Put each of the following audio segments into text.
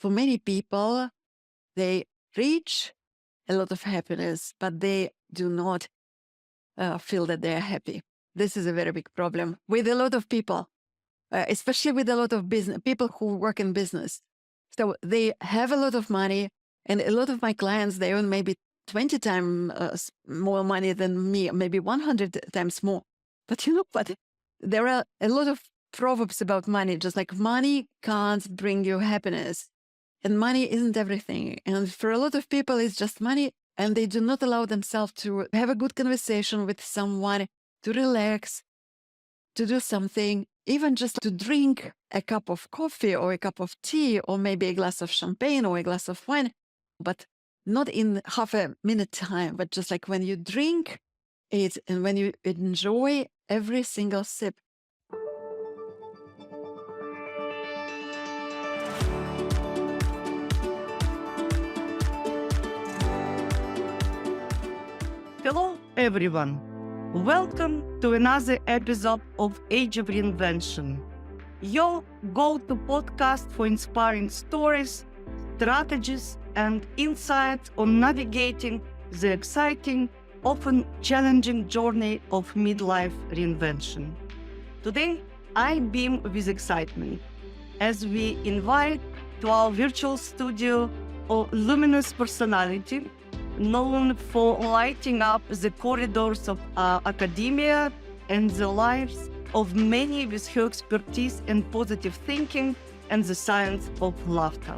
for many people, they reach a lot of happiness, but they do not feel that they are happy. This is a very big problem with a lot of people, especially with a lot of people who work in business. So they have a lot of money, and a lot of my clients, they earn maybe 20 times more money than me, maybe 100 times more. But you know what? There are a lot of proverbs about money, just like money can't bring you happiness. And money isn't everything. And for a lot of people, it's just money, and they do not allow themselves to have a good conversation with someone, to relax, to do something, even just to drink a cup of coffee or a cup of tea or maybe a glass of champagne or a glass of wine, but not in half a minute time, but just like when you drink it and when you enjoy every single sip. Hello, everyone. Welcome to another episode of Age of Reinvention, your go-to podcast for inspiring stories, strategies, and insights on navigating the exciting, often challenging journey of midlife reinvention. Today, I beam with excitement as we invite to our virtual studio a luminous personality known for lighting up the corridors of academia and the lives of many with her expertise in positive thinking and the science of laughter.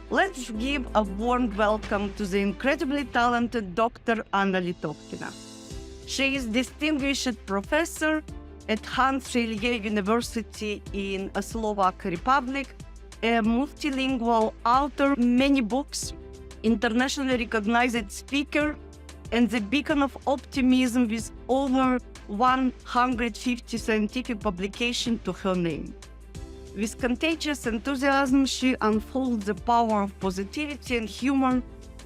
Let's give a warm welcome to the incredibly talented Dr. Anna Litovkina. She is distinguished professor at Hans Relier University in Slovak Republic, a multilingual author, many books, internationally recognized speaker, and the beacon of optimism with over 150 scientific publications to her name. With contagious enthusiasm, she unfolds the power of positivity and humor,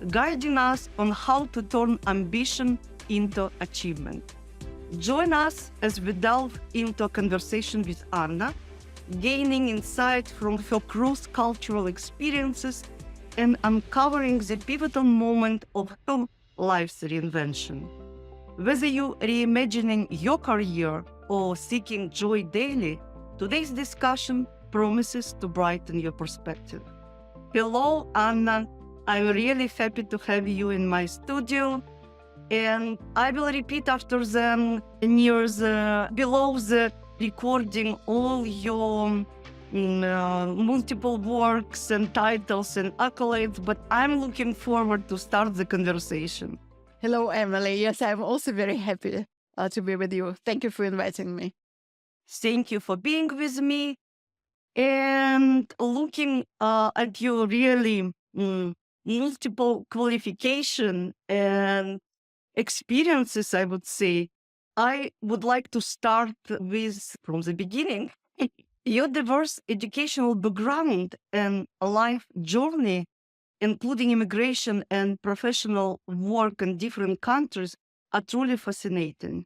guiding us on how to turn ambition into achievement. Join us as we delve into a conversation with Anna, gaining insight from her cross-cultural experiences and uncovering the pivotal moment of her life's reinvention. Whether you're reimagining your career or seeking joy daily, today's discussion promises to brighten your perspective. Hello, Anna. I'm really happy to have you in my studio. And I will repeat after them below the recording all your multiple works and titles and accolades, but I'm looking forward to start the conversation. Hello, Emily. Yes, I'm also very happy to be with you. Thank you for inviting me. Thank you for being with me. And looking at your really multiple qualification and experiences, I would say, I would like to start with from the beginning. Your diverse educational background and life journey, including immigration and professional work in different countries, are truly fascinating.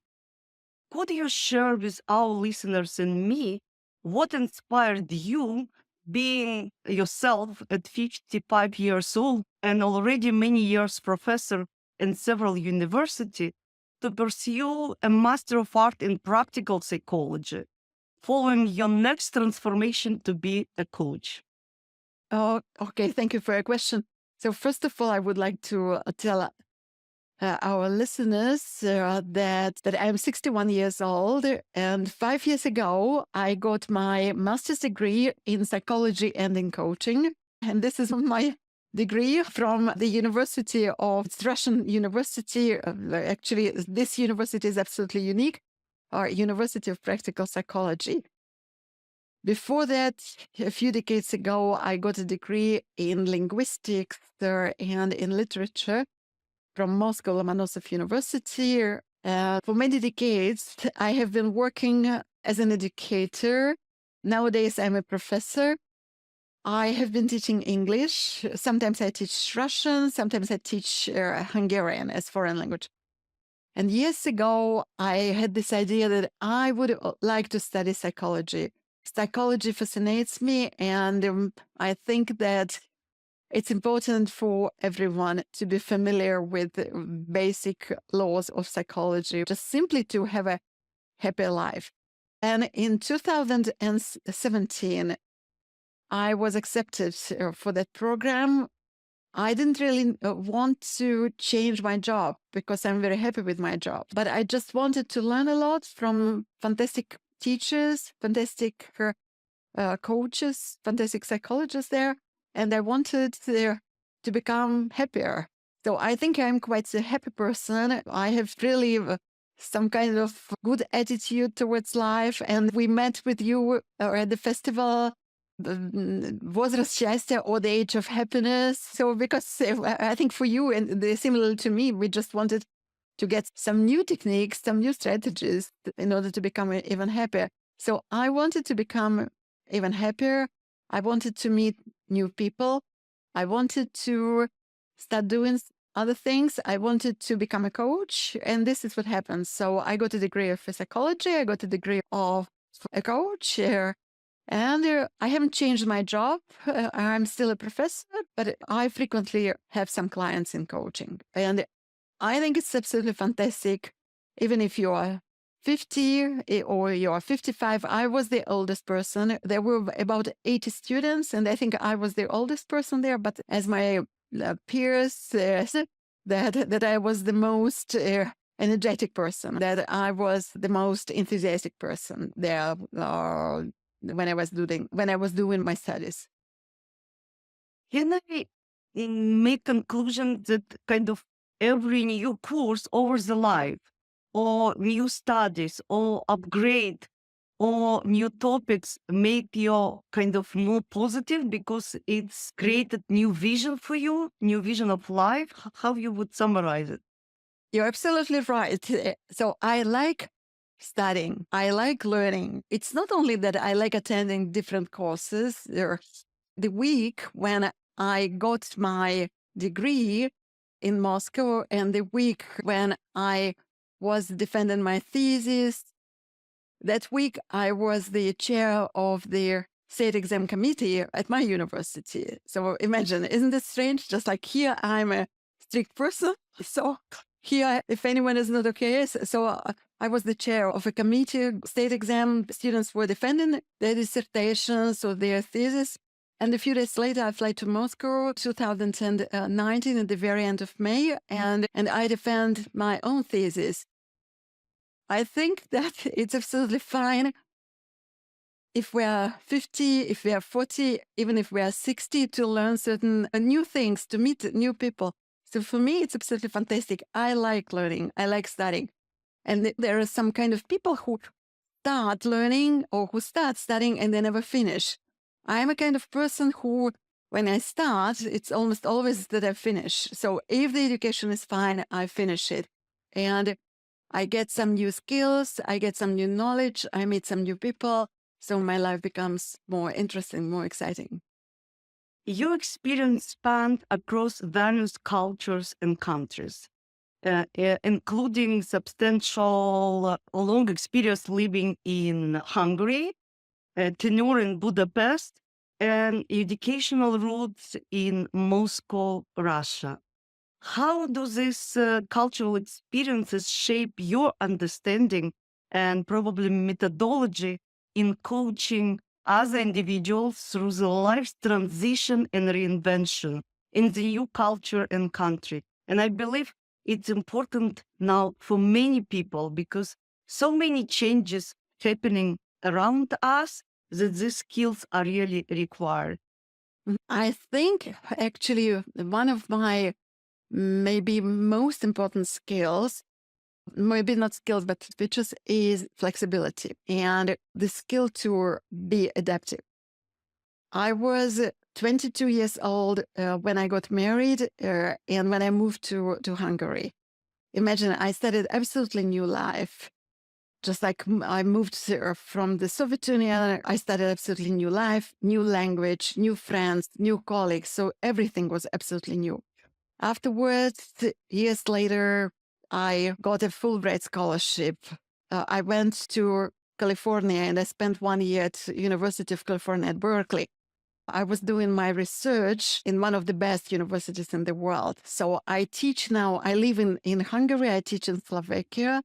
Could you share with our listeners and me what inspired you, being yourself at 55 years old and already many years professor in several universities, to pursue a Master of Art in Practical Psychology, following your next transformation to be a coach? Oh, okay. Thank you for your question. So first of all, I would like to tell our listeners that I'm 61 years old, and 5 years ago, I got my master's degree in psychology and in coaching. And this is my degree from the University of it's Russian University. Actually, this university is absolutely unique, or University of Practical Psychology. Before that, a few decades ago, I got a degree in linguistics and in literature from Moscow Lomonosov University. For many decades, I have been working as an educator. Nowadays, I'm a professor. I have been teaching English. Sometimes I teach Russian. Sometimes I teach Hungarian as foreign language. And years ago, I had this idea that I would like to study psychology. psychology fascinates me, and I think that it's important for everyone to be familiar with the basic laws of psychology, just simply to have a happy life. And in 2017, I was accepted for that program. I didn't really want to change my job because I'm very happy with my job, but I just wanted to learn a lot from fantastic teachers, fantastic coaches, fantastic psychologists there, and I wanted to become happier. So I think I'm quite a happy person. I have really some kind of good attitude towards life, and we met with you at the festival. Возраст счастья or the age of happiness. So because I think for you and similar to me, we just wanted to get some new techniques, some new strategies in order to become even happier. So I wanted to become even happier. I wanted to meet new people. I wanted to start doing other things. I wanted to become a coach. And this is what happened. So I got a degree of psychology. I got a degree of a coach. And I haven't changed my job. I'm still a professor, but I frequently have some clients in coaching. And I think it's absolutely fantastic. Even if you are 50 or you are 55, I was the oldest person. There were about 80 students, and I think I was the oldest person there. But as my peers said, that I was the most energetic person, that I was the most enthusiastic person there when I was doing my studies. Can I make conclusion that kind of every new course over the life, or new studies, or upgrade, or new topics make you kind of more positive because it's created new vision for you, new vision of life? How you would summarize it? You're absolutely right. So I like studying. I like learning. It's not only that I like attending different courses. The week when I got my degree in Moscow and the week when I was defending my thesis, that week I was the chair of the state exam committee at my university. So imagine, isn't it strange? Just like here, I'm a strict person. So here, if anyone is not okay, so I was the chair of a committee, state exam. Students were defending their dissertations or their thesis. And a few days later, I fly to Moscow, 2019, at the very end of May, and I defend my own thesis. I think that it's absolutely fine if we are 50, if we are 40, even if we are 60, to learn certain new things, to meet new people. So for me, it's absolutely fantastic. I like learning. I like studying. And there are some kind of people who start learning or who start studying and they never finish. I'm a kind of person who, when I start, it's almost always that I finish. So if the education is fine, I finish it. And I get some new skills, I get some new knowledge, I meet some new people. So my life becomes more interesting, more exciting. Your experience spanned across various cultures and countries, including substantial long experience living in Hungary, tenure in Budapest, and educational roots in Moscow, Russia. How do these cultural experiences shape your understanding and probably methodology in coaching other individuals through the life transition and reinvention in the new culture and country? And I believe it's important now for many people because so many changes happening around us that these skills are really required. I think actually one of my maybe most important skills, maybe not skills, but features, is flexibility and the skill to be adaptive. I was 22 years old when I got married and when I moved to Hungary. Imagine, I started absolutely new life. Just like I moved from the Soviet Union, I started absolutely new life, new language, new friends, new colleagues. So everything was absolutely new. Afterwards, years later, I got a Fulbright scholarship. I went to California, and I spent 1 year at University of California at Berkeley. I was doing my research in one of the best universities in the world. So I teach now. I live in Hungary. I teach in Slovakia.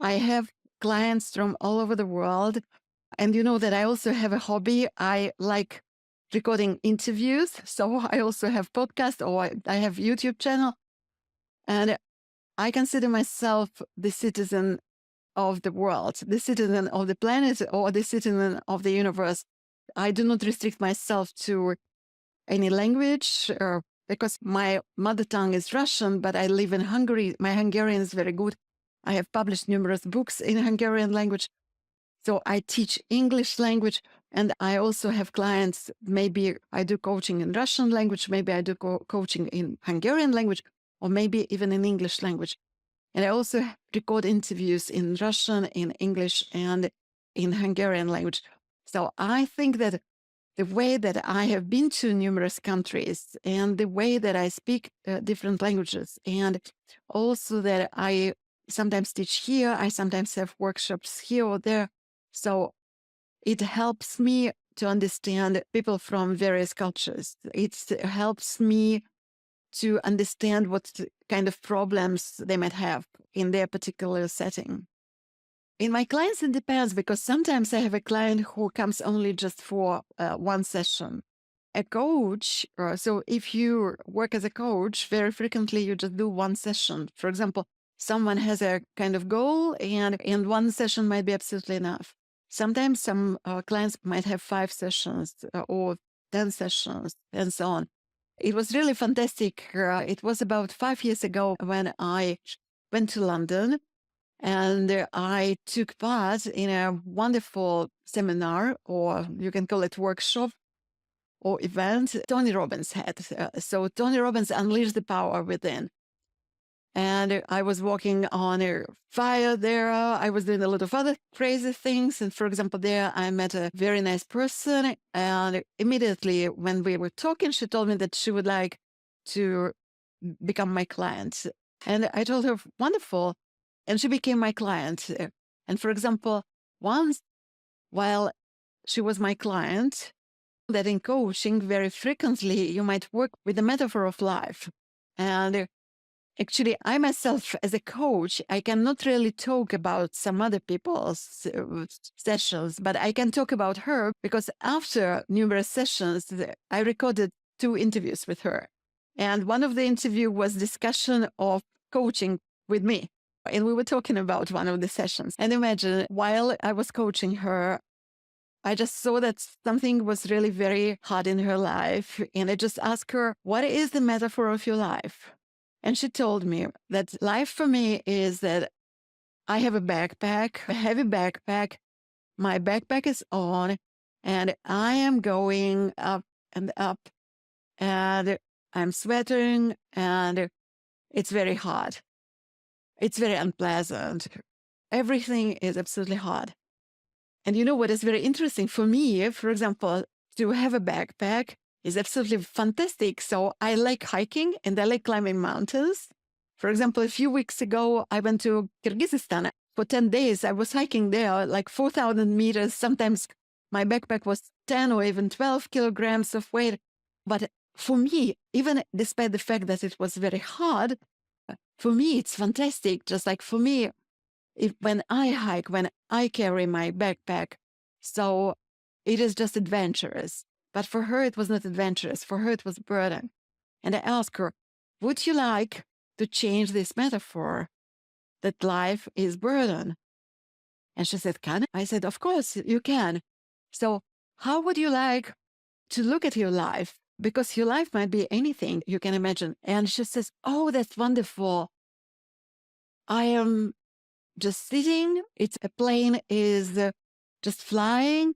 I have clients from all over the world. And you know that I also have a hobby. I like recording interviews. So I also have podcast, or I have YouTube channel. And I consider myself the citizen of the world, the citizen of the planet, or the citizen of the universe. I do not restrict myself to any language, because my mother tongue is Russian, but I live in Hungary. My Hungarian is very good. I have published numerous books in Hungarian language. So I teach English language, and I also have clients. Maybe I do coaching in Russian language, maybe I do coaching in Hungarian language, or maybe even in English language. And I also record interviews in Russian, in English, and in Hungarian language. So I think that the way that I have been to numerous countries, and the way that I speak different languages, and also that I sometimes teach here, I sometimes have workshops here or there. So it helps me to understand people from various cultures. It helps me to understand what kind of problems they might have in their particular setting. In my clients, it depends, because sometimes I have a client who comes only just for one session. A coach, so if you work as a coach, very frequently you just do one session. For example, someone has a kind of goal, and one session might be absolutely enough. Sometimes some clients might have 5 sessions or 10 sessions, and so on. It was really fantastic. It was about 5 years ago when I went to London, and I took part in a wonderful seminar, or you can call it workshop or event, Tony Robbins had. So Tony Robbins unleashed the power within. And I was walking on a fire there. I was doing a lot of other crazy things. And for example, there I met a very nice person. And immediately when we were talking, she told me that she would like to become my client. And I told her, wonderful. And she became my client. And for example, once while she was my client, that in coaching, very frequently, you might work with the metaphor of life. And actually, I myself, as a coach, I cannot really talk about some other people's sessions, but I can talk about her, because after numerous sessions, I recorded 2 interviews with her. And one of the interview was discussion of coaching with me. And we were talking about one of the sessions. And imagine, while I was coaching her, I just saw that something was really very hard in her life. And I just asked her, what is the metaphor of your life? And she told me that life for me is that I have a backpack, a heavy backpack. My backpack is on, and I am going up and up, and I'm sweating, and it's very hard. It's very unpleasant. Everything is absolutely hard. And you know what is very interesting for me, for example, to have a backpack is absolutely fantastic. So I like hiking and I like climbing mountains. For example, a few weeks ago, I went to Kyrgyzstan for 10 days. I was hiking there like 4,000 meters. Sometimes my backpack was 10 or even 12 kilograms of weight. But for me, even despite the fact that it was very hard, for me, it's fantastic. Just like for me, when I hike, when I carry my backpack, so it is just adventurous. But for her, it was not adventurous. For her, it was burden. And I asked her, would you like to change this metaphor that life is burden? And she said, can I? I said, of course, you can. So how would you like to look at your life? Because your life might be anything you can imagine. And she says, oh, that's wonderful. I am just sitting. A plane is just flying,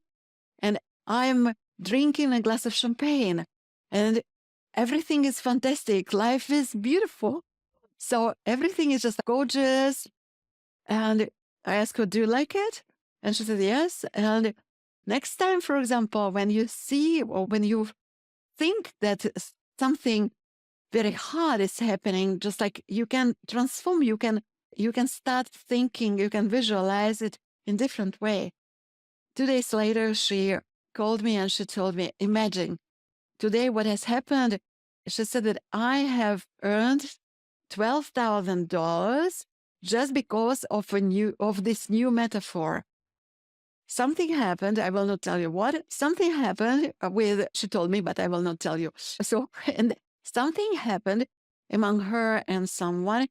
and I'm drinking a glass of champagne, and everything is fantastic. Life is beautiful. So everything is just gorgeous. And I asked her, do you like it? And she said, yes. And next time, for example, when you see or when you think that something very hard is happening, just like you can transform, you can start thinking, you can visualize it in different way. 2 days later, she called me and she told me, imagine today what has happened. She said that I have earned $12,000 just because of this new metaphor. Something happened. I will not tell you what. Something happened she told me, but I will not tell you. So, and something happened among her and someone,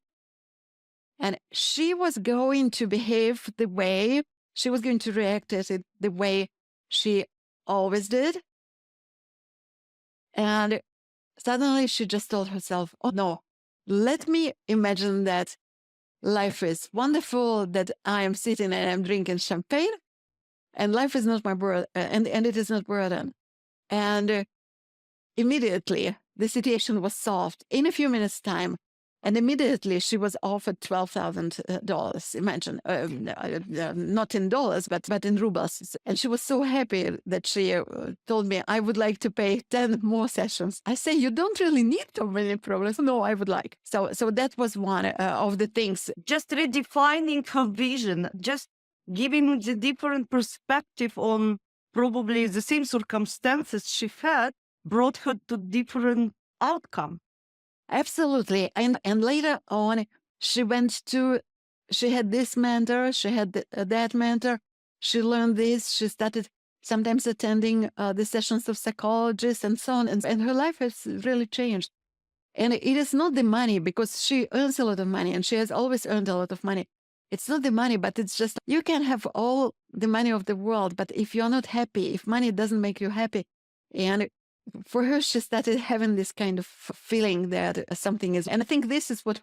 and she was going to behave the way, she was going to react at it the way she always did. And suddenly she just told herself, oh no, let me imagine that life is wonderful, that I am sitting and I'm drinking champagne, and life is not my burden, and it is not burden. And immediately the situation was solved in a few minutes' time. And immediately she was offered $12,000. Imagine, not in dollars, but in rubles. And she was so happy that she told me, I would like to pay 10 more sessions. I say, you don't really need so many problems. No, I would like. So that was one of the things. Just redefining her vision, just giving the different perspective on probably the same circumstances she had, brought her to different outcome. Absolutely. And later on, she had this mentor, she had that mentor, she learned this, she started sometimes attending the sessions of psychologists and so on. And her life has really changed. And it is not the money, because she earns a lot of money and she has always earned a lot of money. It's not the money, but it's just, you can have all the money of the world, but if you're not happy, if money doesn't make you happy, and for her, she started having this kind of feeling that something is, and I think this is what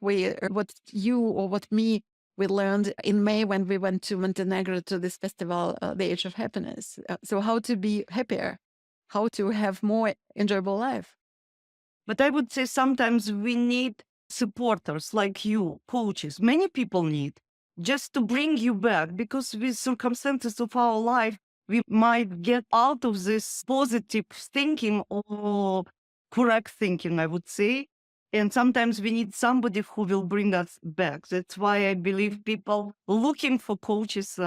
you or what me, we learned in May when we went to Montenegro to this festival, The Age of Happiness. So how to be happier, how to have more enjoyable life. But I would say sometimes we need supporters like you, coaches, many people need, just to bring you back, because with circumstances of our life, we might get out of this positive thinking or correct thinking, I would say. And sometimes we need somebody who will bring us back. That's why I believe people looking for coaches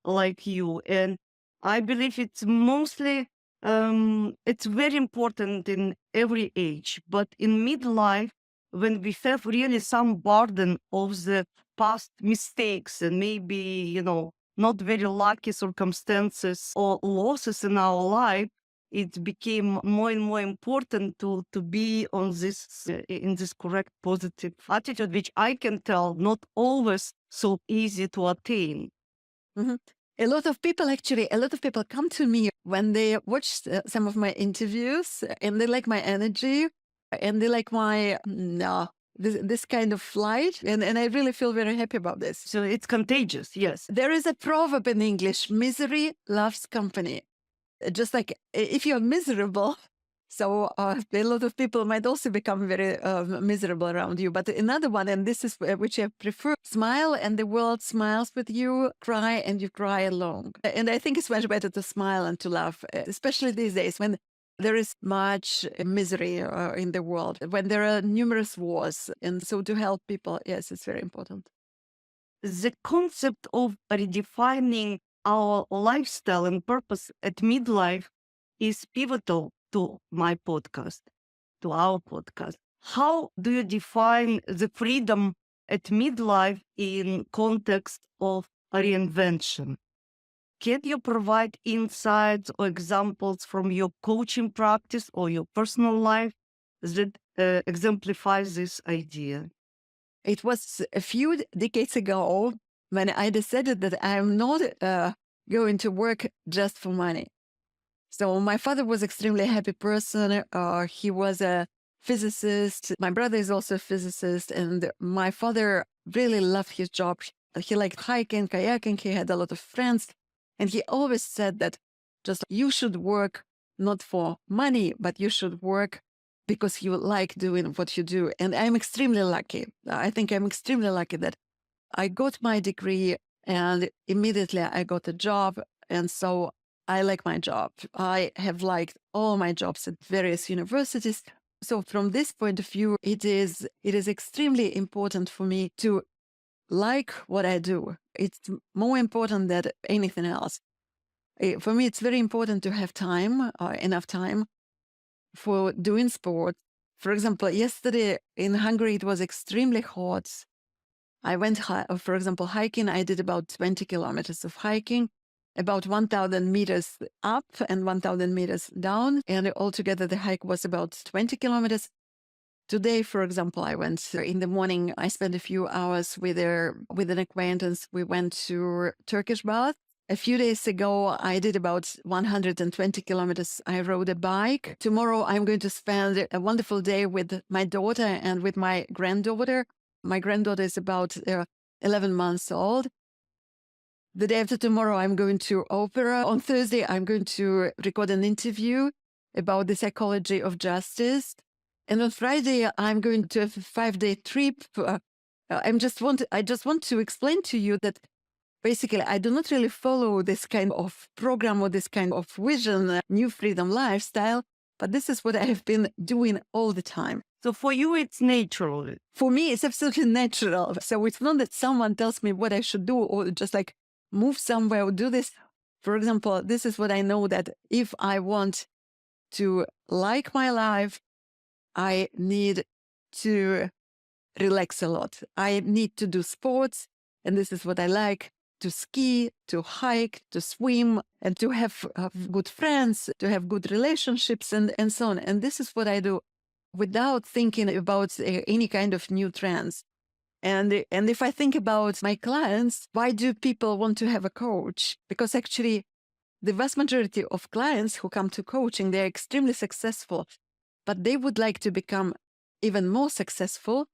like you. And I believe it's mostly, it's very important in every age, but in midlife, when we have really some burden of the past mistakes and maybe, not very lucky circumstances or losses in our life, it became more and more important to be on this in this correct positive attitude, which I can tell not always so easy to attain. Mm-hmm. A lot of people come to me when they watch some of my interviews, and they like my energy, and they like my this kind of light, and I really feel very happy about this. So it's contagious, yes. There is a proverb in English: misery loves company. Just like if you're miserable, so a lot of people might also become very miserable around you. But another one, and this is which I prefer: smile and the world smiles with you, cry and you cry alone. And I think it's much better to smile and to laugh, especially these days when there is much misery in the world, when there are numerous wars. And so to help people, yes, it's very important. The concept of redefining our lifestyle and purpose at midlife is pivotal to my podcast, to our podcast. How do you define the freedom at midlife in context of reinvention? Can you provide insights or examples from your coaching practice or your personal life that exemplifies this idea? It was a few decades ago when I decided that I'm not going to work just for money. So my father was extremely happy person. He was a physicist. My brother is also a physicist. And my father really loved his job. He liked hiking, kayaking. He had a lot of friends. And he always said that just you should work not for money, but you should work because you like doing what you do. And I'm extremely lucky. I think I'm extremely lucky that I got my degree and immediately I got a job. And so I like my job. I have liked all my jobs at various universities. So from this point of view, it is extremely important for me to like what I do. It's more important than anything else. For me, it's very important to have time, enough time for doing sport. For example, yesterday in Hungary, it was extremely hot. I went, for example, hiking. I did about 20 kilometers of hiking, about 1,000 meters up and 1,000 meters down. And altogether, the hike was about 20 kilometers. Today, for example, I went in the morning. I spent a few hours with an acquaintance. We went to Turkish bath. A few days ago, I did about 120 kilometers. I rode a bike. Tomorrow, I'm going to spend a wonderful day with my daughter and with my granddaughter. My granddaughter is about 11 months old. The day after tomorrow, I'm going to opera. On Thursday, I'm going to record an interview about the psychology of justice. And on Friday, I'm going to have a 5-day trip. I just want to explain to you that basically, I do not really follow this kind of program or this kind of vision, new freedom lifestyle, but this is what I have been doing all the time. So for you, it's natural. For me, it's absolutely natural. So it's not that someone tells me what I should do or just like move somewhere or do this. For example, this is what I know, that if I want to like my life, I need to relax a lot. I need to do sports, and this is what I like: to ski, to hike, to swim, and to have good friends, to have good relationships, and so on. And this is what I do without thinking about any kind of new trends. And if I think about my clients, why do people want to have a coach? Because actually, the vast majority of clients who come to coaching, they're extremely successful, but they would like to become even more successful.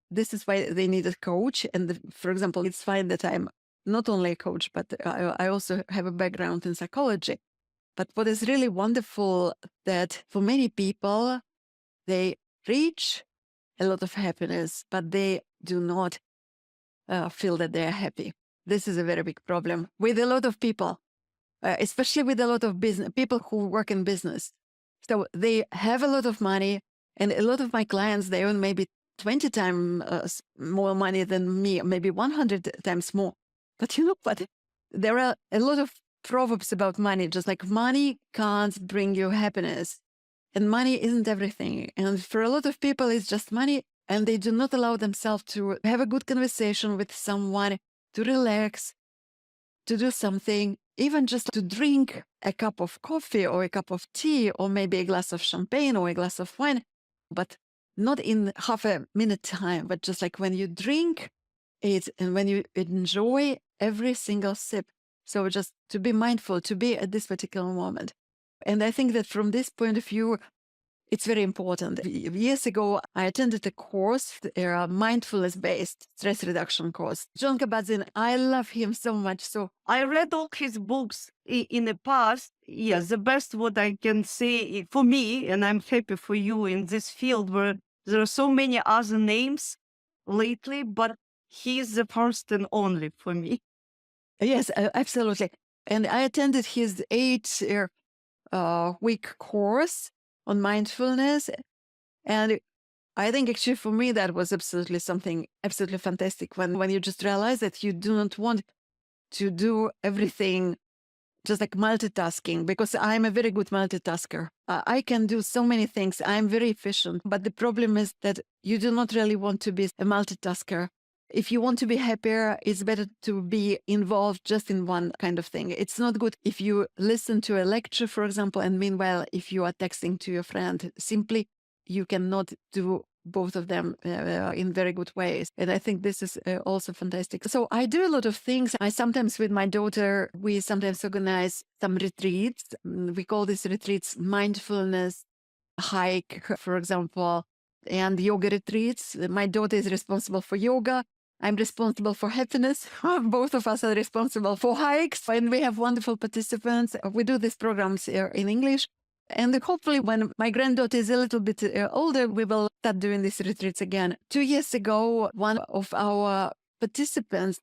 This is why they need a coach. And for example, it's fine that I'm not only a coach, but I also have a background in psychology. But what is really wonderful, that for many people, they reach a lot of happiness, but they do not feel that they are happy. This is a very big problem with a lot of people, especially with a lot of business people who work in business. So they have a lot of money, and a lot of my clients, they earn maybe 20 times more money than me, maybe 100 times more. But you know what? There are a lot of proverbs about money, just like money can't bring you happiness. And money isn't everything. And for a lot of people, it's just money, and they do not allow themselves to have a good conversation with someone, to relax, to do something, even just to drink a cup of coffee or a cup of tea, or maybe a glass of champagne or a glass of wine, but not in half a minute time, but just like when you drink it and when you enjoy every single sip. So just to be mindful, to be at this particular moment. And I think that from this point of view, it's very important. Years ago, I attended a course, a mindfulness-based stress reduction course. John Kabat-Zinn, I love him so much. So I read all his books in the past. Yes, the best what I can say for me, and I'm happy for you in this field where there are so many other names lately, but he's the first and only for me. yes, absolutely. And I attended his 8-week course on mindfulness. And I think actually for me, that was absolutely something absolutely fantastic when you just realize that you do not want to do everything just like multitasking, because I'm a very good multitasker. I can do so many things. I'm very efficient. But the problem is that you do not really want to be a multitasker. If you want to be happier, it's better to be involved just in one kind of thing. It's not good if you listen to a lecture, for example, and meanwhile, if you are texting to your friend, simply you cannot do both of them in very good ways. And I think this is also fantastic. So I do a lot of things. I sometimes, with my daughter, we sometimes organize some retreats. We call these retreats mindfulness hike, for example, and yoga retreats. My daughter is responsible for yoga. I'm responsible for happiness. Both of us are responsible for hikes, and we have wonderful participants. We do these programs in English. And hopefully when my granddaughter is a little bit older, we will start doing these retreats again. 2 years ago, one of our participants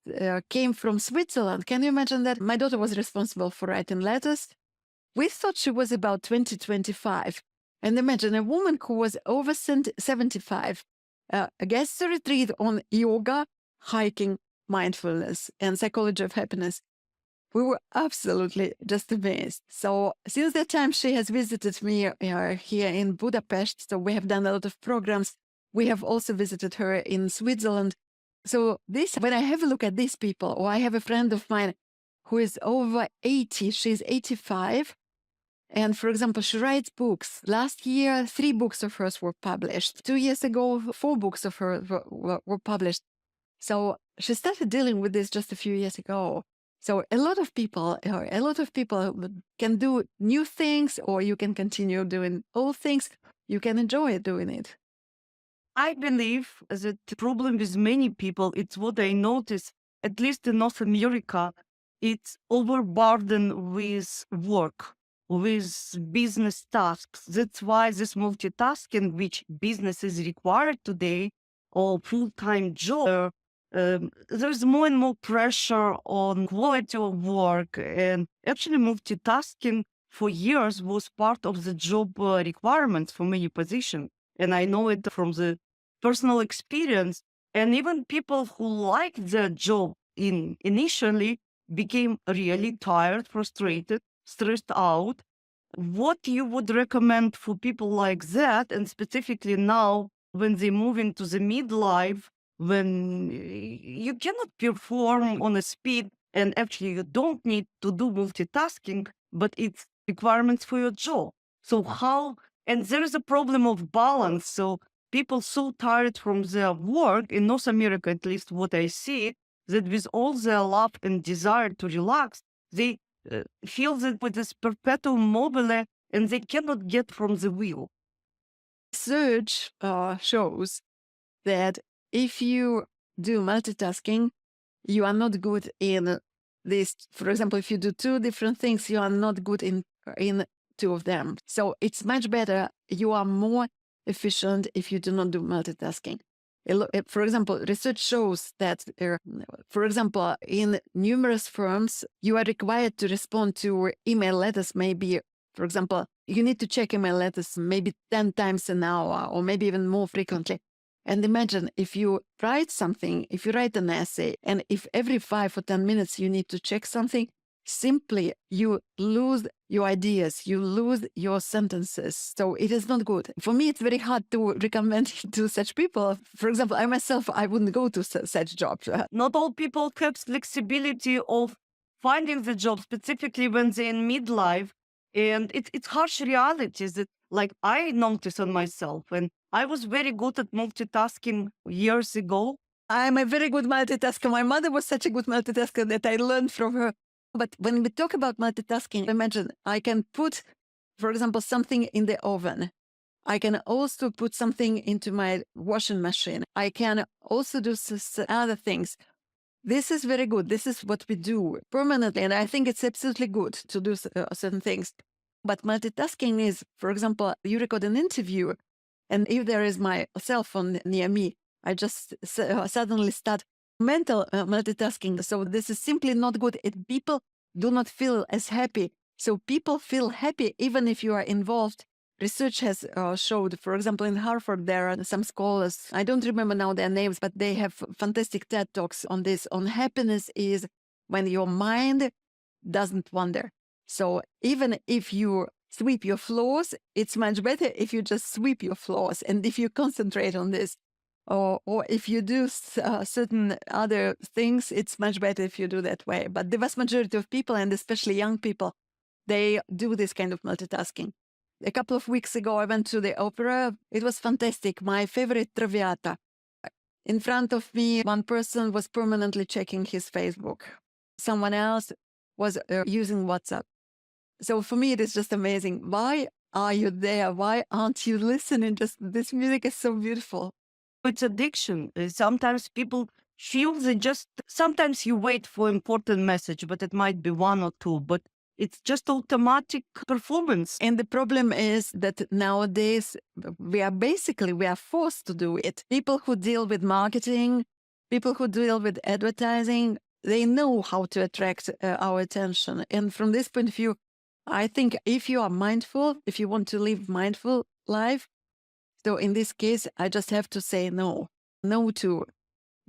came from Switzerland. Can you imagine that? My daughter was responsible for writing letters. We thought she was about 20-25. And imagine a woman who was over 75 gets a retreat on yoga, hiking, mindfulness and psychology of happiness. We were absolutely just amazed. So since that time, she has visited me here in Budapest. So we have done a lot of programs. We have also visited her in Switzerland. So when I have a look at these people, or I have a friend of mine who is over 80, she's 85. And for example, she writes books. Last year, 3 books of hers were published. 2 years ago, 4 books of hers were published. So she started dealing with this just a few years ago. So a lot of people can do new things, or you can continue doing old things. You can enjoy doing it. I believe that the problem with many people, it's what I notice, at least in North America, it's overburdened with work, with business tasks. That's why this multitasking, which business is required today, or full-time job, there's more and more pressure on quality of work. And actually multitasking for years was part of the job requirements for many positions. And I know it from the personal experience. And even people who liked their job initially became really tired, frustrated, stressed out. What you would recommend for people like that, and specifically now when they move into the midlife, when you cannot perform on a speed and actually you don't need to do multitasking, but it's requirements for your job. So how, and there is a problem of balance. So people so tired from their work in North America, at least what I see, that with all their love and desire to relax, they feel that with this perpetual mobile and they cannot get from the wheel. Research shows that if you do multitasking, you are not good in this. For example, if you do 2 different things, you are not good in 2 of them. So it's much better. You are more efficient if you do not do multitasking. For example, research shows that, for example, in numerous firms, you are required to respond to email letters. Maybe, for example, you need to check email letters maybe 10 times an hour, or maybe even more frequently. And imagine if you write something, if you write an essay, and if every 5 or 10 minutes you need to check something, simply you lose your ideas, you lose your sentences. So it is not good. For me, it's very hard to recommend to such people. For example, I myself, I wouldn't go to such jobs. Not all people have flexibility of finding the job, specifically when they're in midlife. And it's harsh realities that, like, I notice on myself. And I was very good at multitasking years ago. I'm a very good multitasker. My mother was such a good multitasker that I learned from her. But when we talk about multitasking, imagine I can put, for example, something in the oven. I can also put something into my washing machine. I can also do other things. This is very good. This is what we do permanently. And I think it's absolutely good to do certain things. But multitasking is, for example, you record an interview, and if there is my cell phone near me, I just suddenly start mental multitasking. So this is simply not good. People do not feel as happy. So people feel happy even if you are involved. Research has showed, for example, in Harvard, there are some scholars, I don't remember now their names, but they have fantastic TED Talks on this, on happiness is when your mind doesn't wander. So even if you sweep your floors, it's much better if you just sweep your floors. And if you concentrate on this, or if you do certain other things, it's much better if you do that way. But the vast majority of people, and especially young people, they do this kind of multitasking. A couple of weeks ago, I went to the opera. It was fantastic. My favorite Traviata. In front of me, one person was permanently checking his Facebook. Someone else was using WhatsApp. So for me, it is just amazing. Why are you there? Why aren't you listening? Just this music is so beautiful. It's addiction. Sometimes people feel they just, sometimes you wait for important message, but it might be 1 or 2, but it's just automatic performance. And the problem is that nowadays we are forced to do it. People who deal with marketing, people who deal with advertising, they know how to attract our attention. And from this point of view, I think if you are mindful, if you want to live mindful life, so in this case, I just have to say no to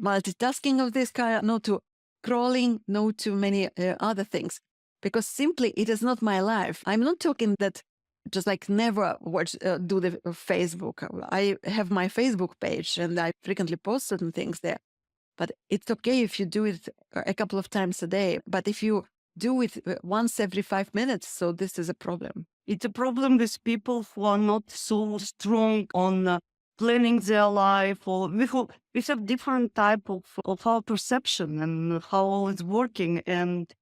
multitasking of this kind, no to crawling, no to many other things. Because simply it is not my life. I'm not talking that just like never watch, do the Facebook. I have my Facebook page and I frequently post certain things there. But it's okay if you do it a couple of times a day. But if you do it once every 5 minutes, so this is a problem. It's a problem with people who are not so strong on planning their life, or we have different type of our perception and how it's working. And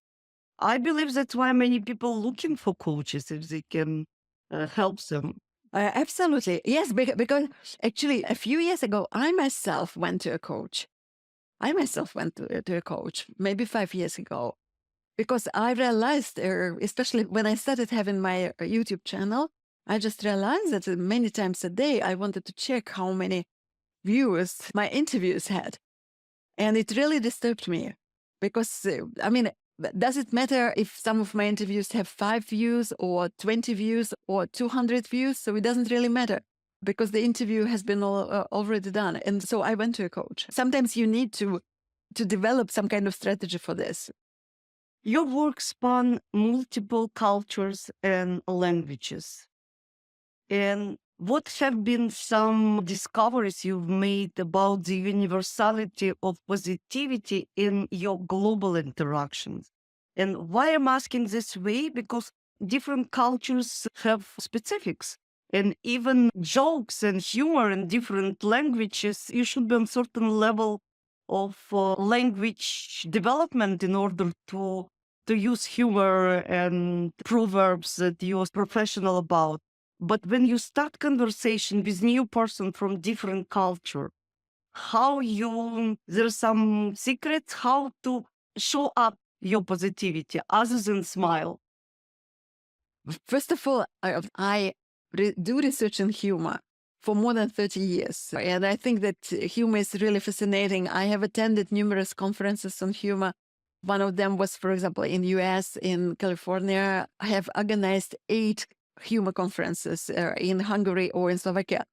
I believe that's why many people looking for coaches if they can help them. Absolutely. Yes, because actually a few years ago, I myself went to a coach. To a coach maybe 5 years ago, because I realized, especially when I started having my YouTube channel, I just realized that many times a day I wanted to check how many views my interviews had. And it really disturbed me because, I mean, does it matter if some of my interviews have 5 views or 20 views or 200 views? So it doesn't really matter because the interview has been already done. And so I went to a coach. Sometimes you need to develop some kind of strategy for this. Your work span multiple cultures and languages. And what have been some discoveries you've made about the universality of positivity in your global interactions? And why I'm asking this way? Because different cultures have specifics. And even jokes and humor in different languages, you should be on certain level of language development in order to use humor and proverbs that you're professional about. But when you start conversation with new person from different culture, there's some secrets how to show up your positivity other than smile. First of all, I do research in humor for more than 30 years. And I think that humor is really fascinating. I have attended numerous conferences on humor. One of them was, for example, in US, in California. I have organized 8 humor conferences in Hungary or in Slovakia.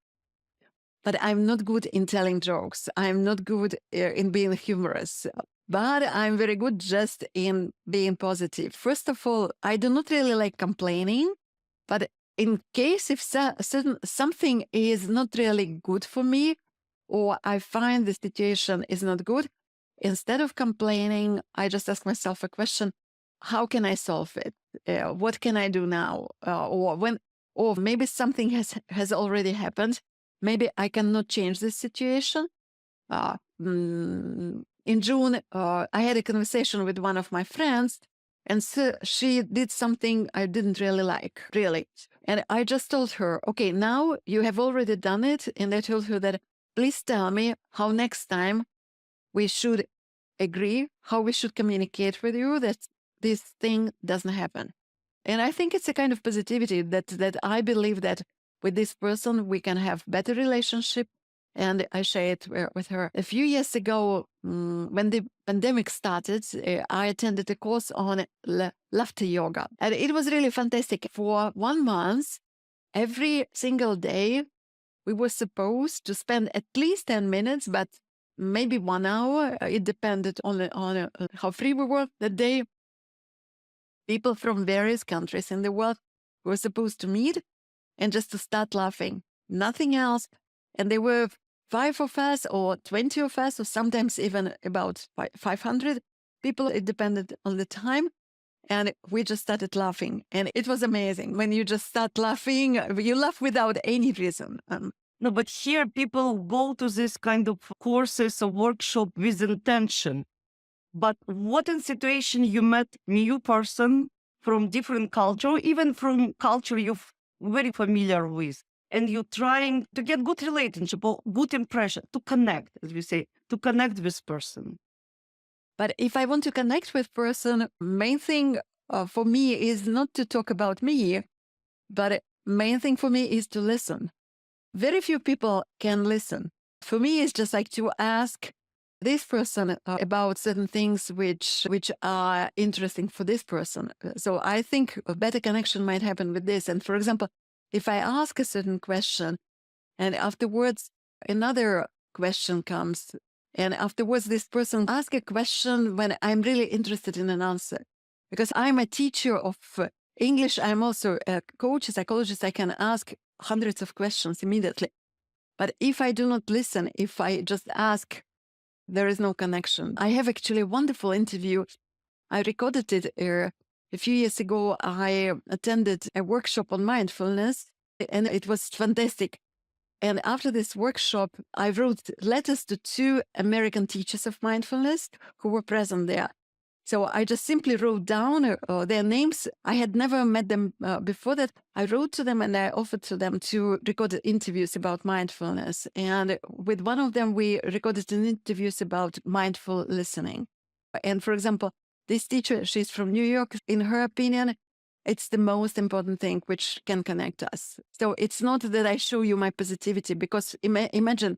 But I'm not good in telling jokes. I'm not good in being humorous. But I'm very good just in being positive. First of all, I do not really like complaining. But in case if something is not really good for me, or I find the situation is not good, instead of complaining, I just ask myself a question: how can I solve it? What can I do now? Or maybe something has already happened. Maybe I cannot change this situation. In June, I had a conversation with one of my friends, and so she did something I didn't really like, really. And I just told her, okay, now you have already done it. And I told her that, please tell me how next time we should agree, how we should communicate with you that this thing doesn't happen. And I think it's a kind of positivity that I believe that with this person, we can have better relationship. And I share it with her. A few years ago, when the pandemic started, I attended a course on laughter yoga. And it was really fantastic. For 1 month, every single day, we were supposed to spend at least 10 minutes, but maybe 1 hour. It depended on how free we were that day. People from various countries in the world were supposed to meet and just to start laughing, nothing else. And there were 5 of us or 20 of us, or sometimes even about 500 people. It depended on the time. And we just started laughing. And it was amazing. When you just start laughing, you laugh without any reason. No, but here people go to this kind of courses or workshop with intention. But what in situation you met new person from different culture, even from culture you're very familiar with, and you're trying to get good relationship or good impression, to connect, as we say, to connect with person. But if I want to connect with person, main thing for me is not to talk about me, but main thing for me is to listen. Very few people can listen. For me, it's just like to ask this person about certain things which are interesting for this person. So I think a better connection might happen with this. And for example, if I ask a certain question and afterwards another question comes And afterwards, this person asks a question when I'm really interested in an answer. Because I'm a teacher of English, I'm also a coach, a psychologist, I can ask hundreds of questions immediately. But if I do not listen, if I just ask, there is no connection. I have actually a wonderful interview. I recorded it a few years ago. I attended a workshop on mindfulness, and it was fantastic. And after this workshop, I wrote letters to 2 American teachers of mindfulness who were present there. So I just simply wrote down their names. I had never met them before that. I wrote to them and I offered to them to record interviews about mindfulness. And with one of them, we recorded an interviews about mindful listening. And for example, this teacher, she's from New York. In her opinion, it's the most important thing which can connect us. So it's not that I show you my positivity, because imagine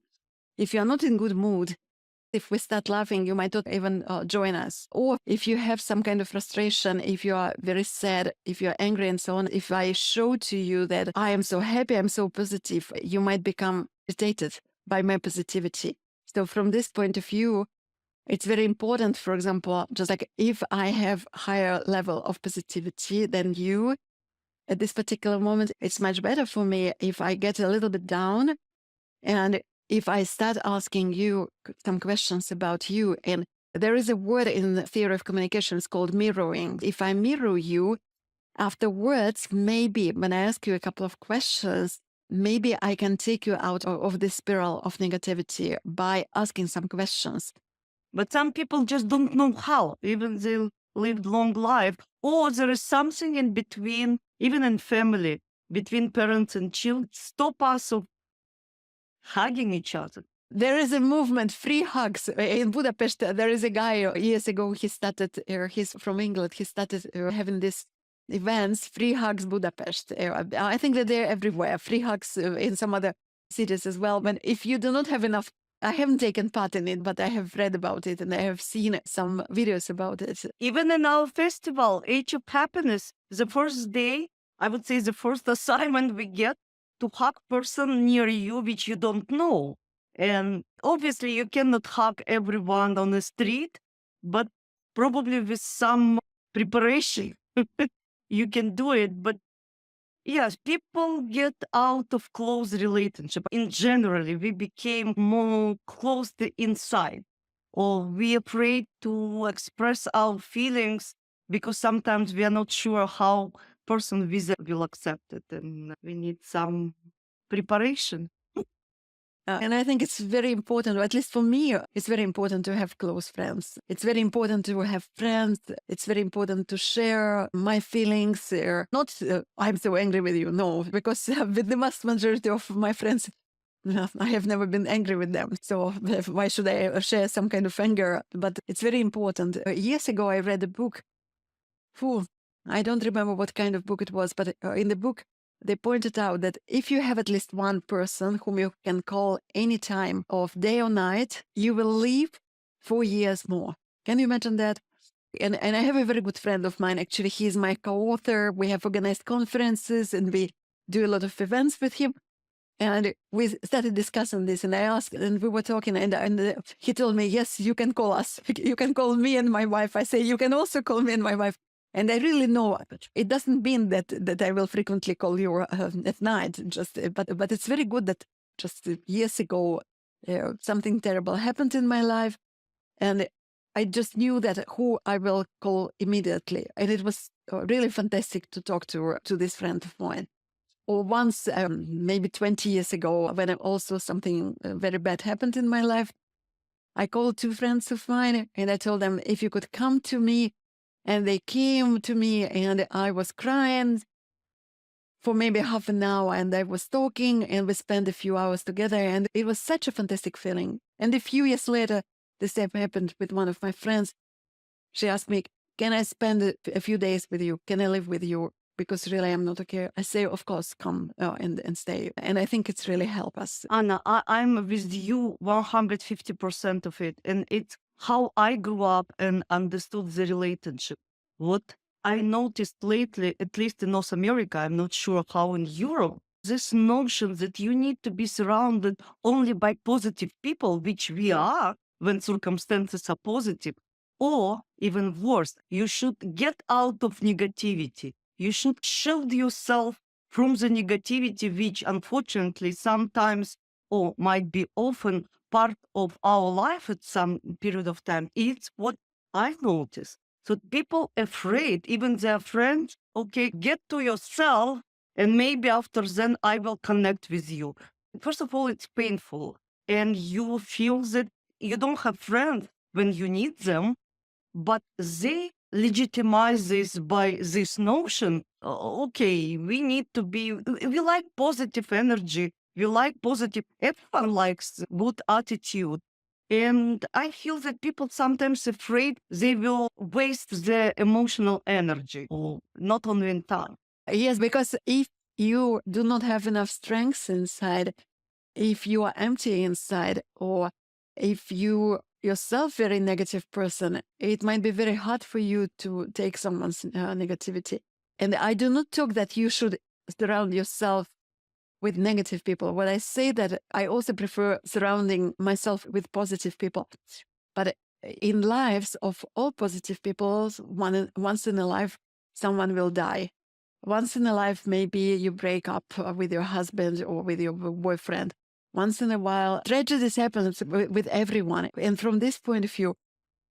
if you're not in good mood, if we start laughing, you might not even join us. Or if you have some kind of frustration, if you are very sad, if you're angry and so on, if I show to you that I am so happy, I'm so positive, you might become irritated by my positivity. So from this point of view, it's very important, for example, just like if I have higher level of positivity than you at this particular moment, it's much better for me if I get a little bit down and if I start asking you some questions about you. And there is a word in the theory of communications called mirroring. If I mirror you, afterwards, maybe when I ask you a couple of questions, maybe I can take you out of this spiral of negativity by asking some questions. But some people just don't know how, even they lived long life. Or there is something in between, even in family, between parents and children, stop us of hugging each other. There is a movement, free hugs. In Budapest, there is a guy years ago, he started, he's from England, he started having these events, Free Hugs Budapest. I think that they're everywhere, free hugs in some other cities as well. But if you do not have enough, I haven't taken part in it, but I have read about it and I have seen some videos about it. Even in our festival, Age of Happiness, the first day, I would say the first assignment we get to hug person near you which you don't know. And obviously you cannot hug everyone on the street, but probably with some preparation you can do it. But yes, people get out of close relationship. In generally, we became more close to inside, or we afraid to express our feelings because sometimes we are not sure how person will accept it, and we need some preparation. And I think it's very important, or at least for me, it's very important to have close friends. It's very important to have friends. It's very important to share my feelings. Not, I'm so angry with you, no, because with the vast majority of my friends, I have never been angry with them. So why should I share some kind of anger? But it's very important. Years ago, I read a book. I don't remember what kind of book it was, but in the book, they pointed out that if you have at least one person whom you can call any time of day or night, you will live 4 years more. Can you imagine that? And I have a very good friend of mine. Actually, he's my co-author. We have organized conferences and we do a lot of events with him. And we started discussing this, and I asked, and we were talking, and he told me, yes, you can call us. You can call me and my wife. I say, you can also call me and my wife. And I really know it doesn't mean that I will frequently call you at night. But it's very good that just years ago, something terrible happened in my life, and I just knew that who I will call immediately. And it was really fantastic to talk to this friend of mine. Or once, maybe 20 years ago, when also something very bad happened in my life, I called 2 friends of mine and I told them, if you could come to me. And they came to me and I was crying for maybe half an hour, and I was talking and we spent a few hours together, and it was such a fantastic feeling. And a few years later, the same happened with one of my friends. She asked me, can I spend a few days with you? Can I live with you? Because really I'm not okay. I say, of course, come and stay. And I think it's really helped us. Anna, I'm with you 150% of it. And it's how I grew up and understood the relationship. What I noticed lately, at least in North America, I'm not sure how in Europe, this notion that you need to be surrounded only by positive people, which we are, when circumstances are positive. Or even worse, you should get out of negativity. You should shield yourself from the negativity, which unfortunately sometimes or might be often part of our life at some period of time. It's what I've noticed. So people afraid, even their friends, okay, get to yourself and maybe after then I will connect with you. First of all, it's painful and you feel that you don't have friends when you need them, but they legitimize this by this notion. Okay, we need to be, we like positive energy. We like positive, everyone likes good attitude. And I feel that people sometimes afraid they will waste their emotional energy, or not only in time. Yes, because if you do not have enough strength inside, if you are empty inside, or if you yourself very negative person, it might be very hard for you to take someone's negativity. And I do not talk that you should surround yourself with negative people. What I say that I also prefer surrounding myself with positive people. But in lives of all positive people, once in a life, someone will die. Once in a life, maybe you break up with your husband or with your boyfriend. Once in a while, tragedies happen with everyone. And from this point of view,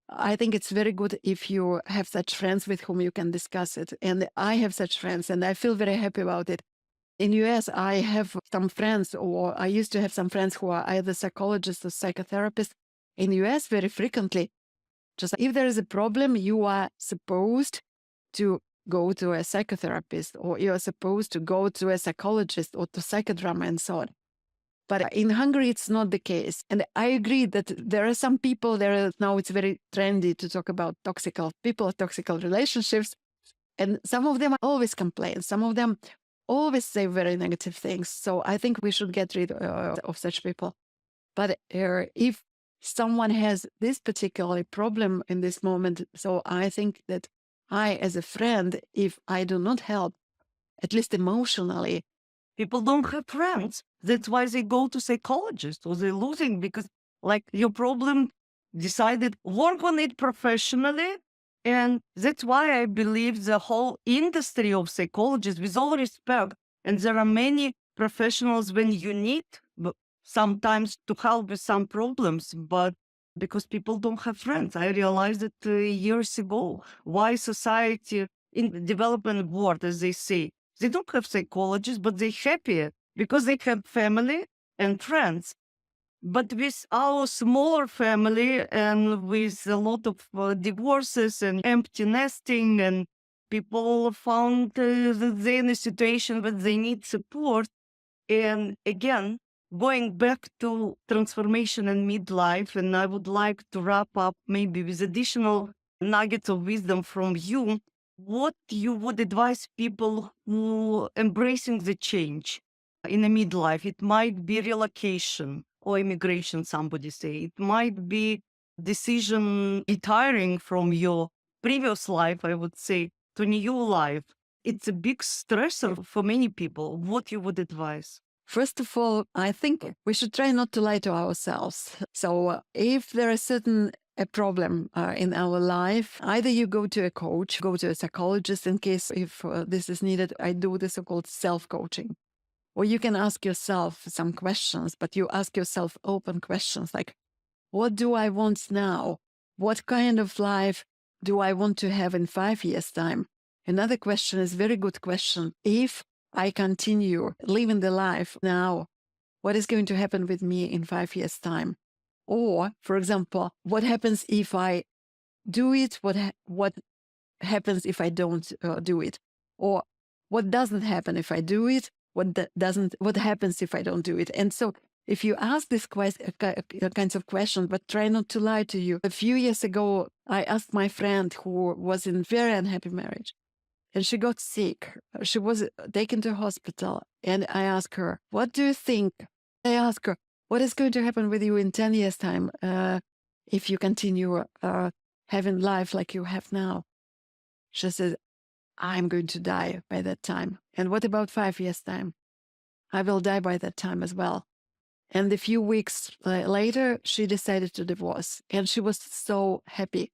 I think it's very good if you have such friends with whom you can discuss it. And I have such friends, and I feel very happy about it. In US, I have some friends, or I used to have some friends who are either psychologists or psychotherapists. In US, very frequently, just if there is a problem, you are supposed to go to a psychotherapist, or you're supposed to go to a psychologist or to psychodrama and so on. But in Hungary, it's not the case. And I agree that there are some people there now, it's very trendy to talk about toxic people, toxic relationships. And some of them always complain. Some of them always say very negative things. So I think we should get rid of such people. But if someone has this particular problem in this moment, so I think that I, as a friend, if I do not help, at least emotionally, people don't have friends. That's why they go to psychologists or they're losing because like your problem decided work on it professionally. And that's why I believe the whole industry of psychologists, with all respect, and there are many professionals when you need sometimes to help with some problems, but because people don't have friends. I realized it years ago. Why society in the development world, as they say, they don't have psychologists, but they're happier because they have family and friends. But with our smaller family and with a lot of divorces and empty nesting, and people found that they're in a situation where they need support. And again, going back to transformation and midlife, and I would like to wrap up maybe with additional nuggets of wisdom from you. What you would advise people who embracing the change in a midlife? It might be relocation or immigration, somebody say. It might be decision retiring from your previous life, I would say, to new life. It's a big stressor for many people. What you would advise? first of all, I think we should try not to lie to ourselves. So if there is a problem in our life, either you go to a coach, go to a psychologist in case if this is needed. I do the so-called self-coaching. Or you can ask yourself some questions, but you ask yourself open questions like, what do I want now? What kind of life do I want to have in 5 years' time? Another question is a very good question. If I continue living the life now, what is going to happen with me in 5 years' time? Or, for example, what happens if I do it? What happens if I don't do it? Or what doesn't happen if I do it? What happens if I don't do it? And so if you ask these kinds of questions, but try not to lie to you. A few years ago, I asked my friend who was in very unhappy marriage, and she got sick. She was taken to hospital. And I asked her, what do you think? I asked her, what is going to happen with you in 10 years' time if you continue having life like you have now? She said, I'm going to die by that time. And what about 5 years' time? I will die by that time as well. And a few weeks later, she decided to divorce. And she was so happy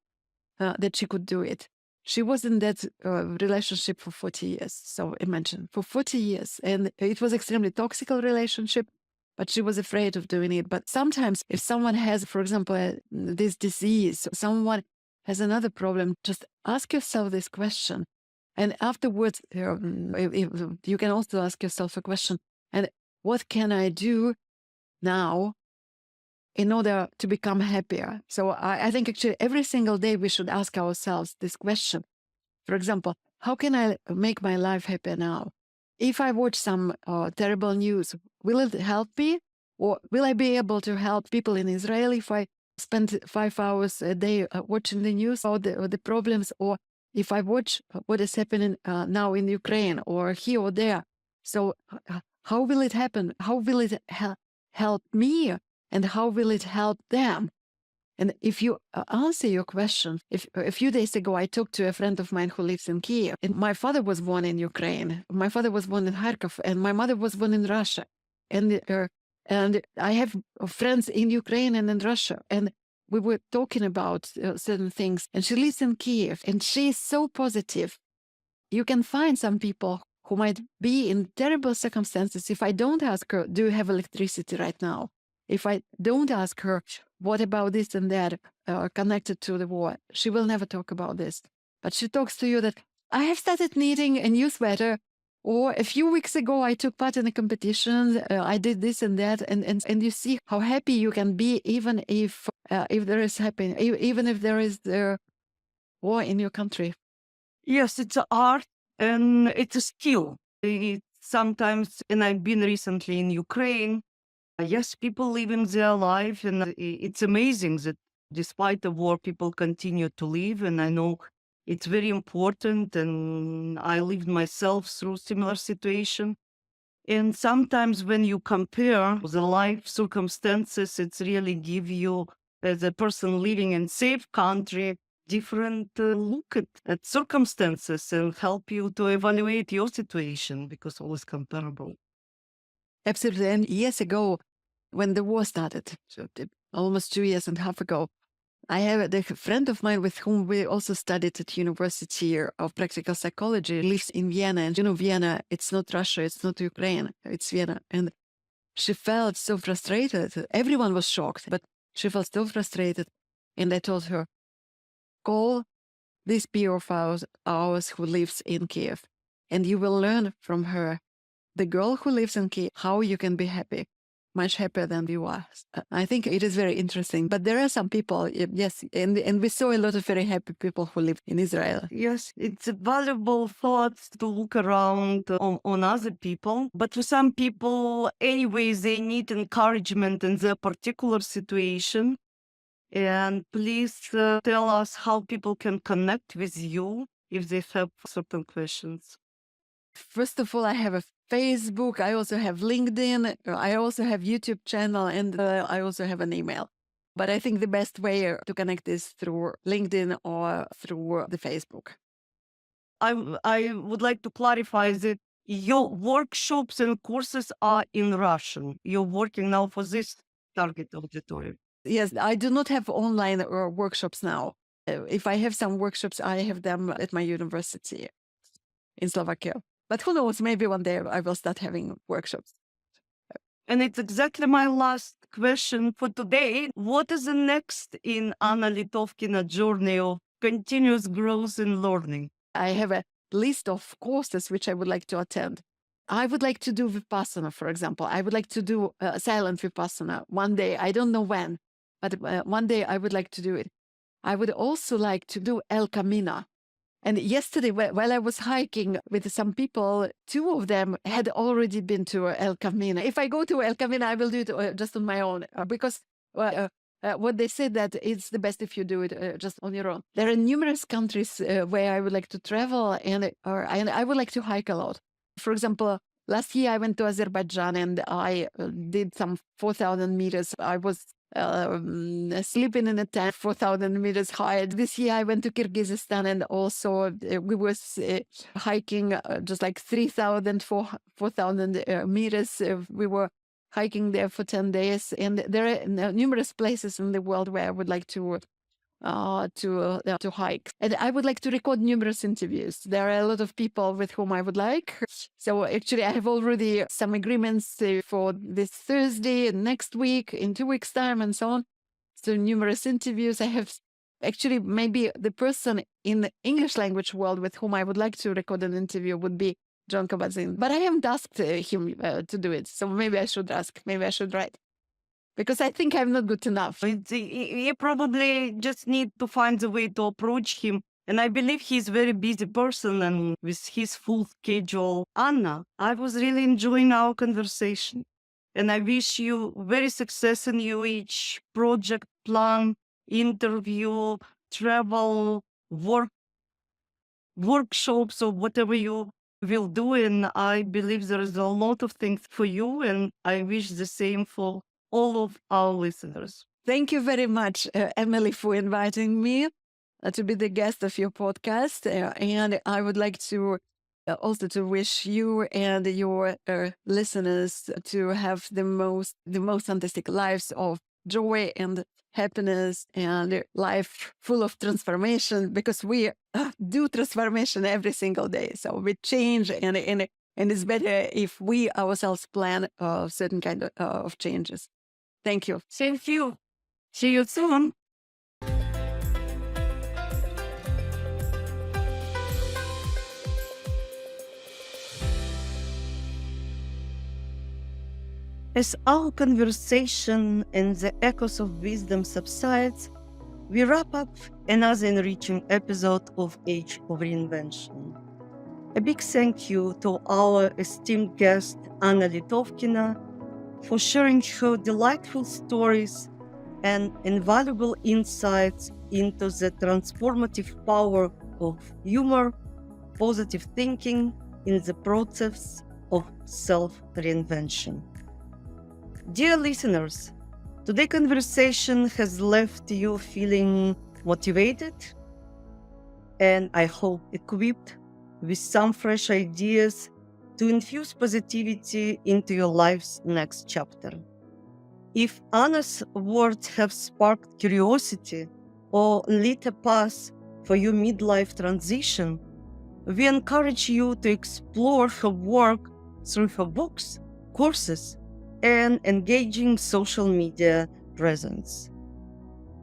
that she could do it. She was in that relationship for 40 years. So imagine, for 40 years. And it was extremely toxic relationship, but she was afraid of doing it. But sometimes if someone has, for example, this disease, someone has another problem, just ask yourself this question. And afterwards, you can also ask yourself a question, and what can I do now in order to become happier? So I think actually every single day we should ask ourselves this question. For example, how can I make my life happier now? If I watch some terrible news, will it help me? Or will I be able to help people in Israel if I spend 5 hours a day watching the news or the problems? Or if I watch what is happening now in Ukraine or here or there? So how will it happen? How will it help me? And how will it help them? And if you answer your question, if a few days ago I talked to a friend of mine who lives in Kiev, and my father was born in Ukraine, my father was born in Kharkov, and my mother was born in Russia. And I have friends in Ukraine and in Russia, and we were talking about certain things. And she lives in Kiev, and she is so positive. You can find some people who might be in terrible circumstances. If I don't ask her, do you have electricity right now? If I don't ask her, what about this and that connected to the war, she will never talk about this. But she talks to you that I have started knitting a new sweater, or a few weeks ago I took part in a competition, I did this and that, and you see how happy you can be even if there is even if there is war in your country. Yes, it's an art and it's a skill. Sometimes, and I've been recently in Ukraine. Yes, people living their life, and it's amazing that despite the war, people continue to live. And I know it's very important, and I lived myself through similar situation. And sometimes when you compare the life circumstances, it's really give you, as a person living in safe country, different look at circumstances and help you to evaluate your situation because all is comparable. Absolutely. And years ago, when the war started, so almost 2.5 years ago, I have a friend of mine with whom we also studied at University of Practical Psychology, lives in Vienna. And Vienna, it's not Russia, it's not Ukraine, it's Vienna. And she felt so frustrated. Everyone was shocked, but she felt so frustrated. And I told her, call this peer of ours who lives in Kiev, and you will learn from her, the girl who lives in Kiev, how you can be happy, much happier than you are. I think it is very interesting. But there are some people, yes, and we saw a lot of very happy people who live in Israel. Yes, it's a valuable thought to look around on other people. But for some people, anyways, they need encouragement in their particular situation. And please tell us how people can connect with you if they have certain questions. First of all, I have a Facebook. I also have LinkedIn. I also have YouTube channel, and I also have an email. But I think the best way to connect is through LinkedIn or through the Facebook. I would like to clarify that your workshops and courses are in Russian. You're working now for this target auditorium. Yes, I do not have online workshops now. If I have some workshops, I have them at my university in Slovakia. But who knows, maybe one day I will start having workshops. And it's exactly my last question for today. What is the next in Anna Litovkina journey of continuous growth and learning? I have a list of courses which I would like to attend. I would like to do Vipassana, for example. I would like to do silent Vipassana one day. I don't know when, but one day I would like to do it. I would also like to do El Camino. And yesterday, while I was hiking with some people, 2 of them had already been to El Camino. If I go to El Camino, I will do it just on my own because what they said that it's the best if you do it just on your own. There are numerous countries where I would like to travel and I would like to hike a lot. For example, last year I went to Azerbaijan and I did some 4,000 meters. I was sleeping in a tent 4,000 meters high. This year I went to Kyrgyzstan and also we were hiking just like 3,000, 4,000 meters. We were hiking there for 10 days. And there are numerous places in the world where I would like to hike. And I would like to record numerous interviews. There are a lot of people with whom I would like. So actually, I have already some agreements for this Thursday and next week, in 2 weeks' time, and so on. So numerous interviews. I have actually maybe the person in the English language world with whom I would like to record an interview would be John Kabat-Zinn. But I haven't asked him to do it. So maybe I should ask. Maybe I should write. Because I think I'm not good enough. You probably just need to find a way to approach him. And I believe he's a very busy person and with his full schedule. Anna, I was really enjoying our conversation. And I wish you very success in your each project, plan, interview, travel, workshops, or whatever you will do. And I believe there is a lot of things for you. And I wish the same for all of our listeners. Thank you very much, Emily, for inviting me to be the guest of your podcast. And I would like to also to wish you and your listeners to have the most fantastic lives of joy and happiness and life full of transformation, because we do transformation every single day. So we change, and it's better if we ourselves plan certain kind of changes. Thank you. Thank you. See you soon. As our conversation and the echoes of wisdom subsides, we wrap up another enriching episode of Age of Reinvention. A big thank you to our esteemed guest, Anna Litovkina, for sharing her delightful stories and invaluable insights into the transformative power of humor, positive thinking in the process of self-reinvention. Dear listeners, today's conversation has left you feeling motivated and I hope equipped with some fresh ideas to infuse positivity into your life's next chapter. If Anna's words have sparked curiosity or lit a path for your midlife transition, we encourage you to explore her work through her books, courses, and engaging social media presence.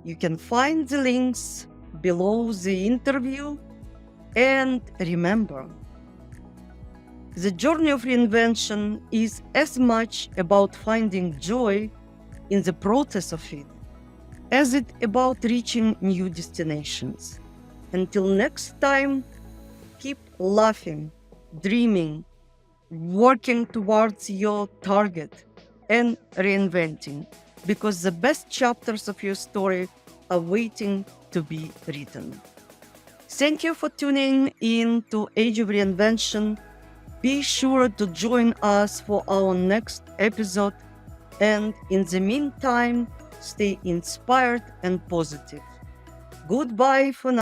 You can find the links below the interview. And remember, the journey of reinvention is as much about finding joy in the process of it as it about reaching new destinations. Until next time, keep laughing, dreaming, working towards your target, and reinventing, because the best chapters of your story are waiting to be written. Thank you for tuning in to Age of Reinvention. Be sure to join us for our next episode, and in the meantime, stay inspired and positive. Goodbye for now.